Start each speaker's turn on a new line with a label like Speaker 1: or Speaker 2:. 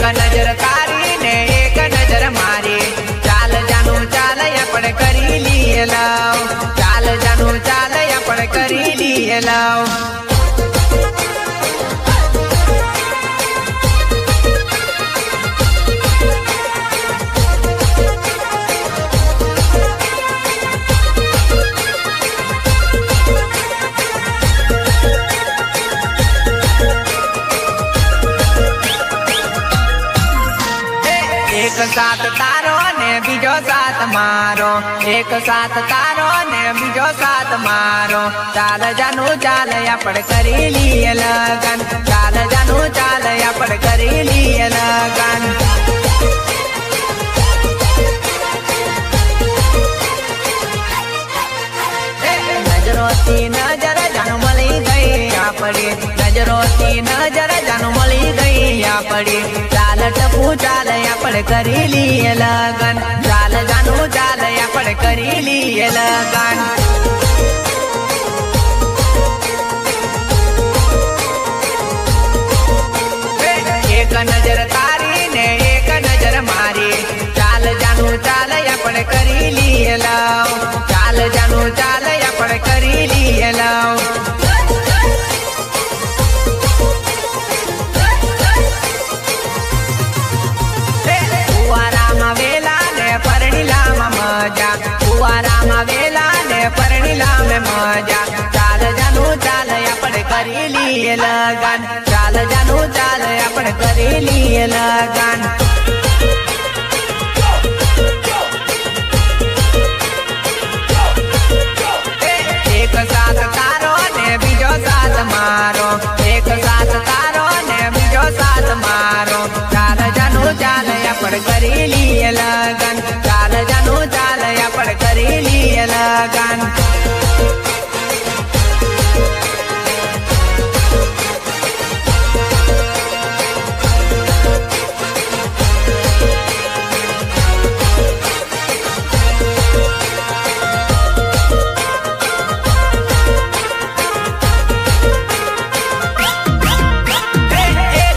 Speaker 1: एक नजर तारी ने एक नजर मारी चाल जानू चाल आपण करी लिए लाव चाल जानू चाल आपण करी लिए लाव एक साथ तारो ने बीजो साथ मारो एक साथ तारो ने बीजो साथ मारो चाल जानू चाल आपण करी लिए लगन चाल जानू चाल आपण करी लिए लगन नजरों थी नजर जानू मળી ગઈ આપડી नजरों थी नजर जानू મળી ગઈ આપડી चाल टपू चाल आपण करी लिए लगन चाल जानू चाल आपण करी लिए लगन एक नजर तारी ने एक नजर मारी चाल जानू चाल आपण करी लिए लाव चाल जानू चाल आपण करी लिए लाव कुवारामा वेला ने परणीला में मजा चाल जानू चाल आपण करी लिए लगन चाल जानू चाल आपण करी लिए लगन एक साथ तारो ने बीजो साथ मारो एक साथ तारो ने बीजो साथ मारो चाल जानू चाल आपण करी लिए लगन चाल जानू चाल आपण करी लिए लगन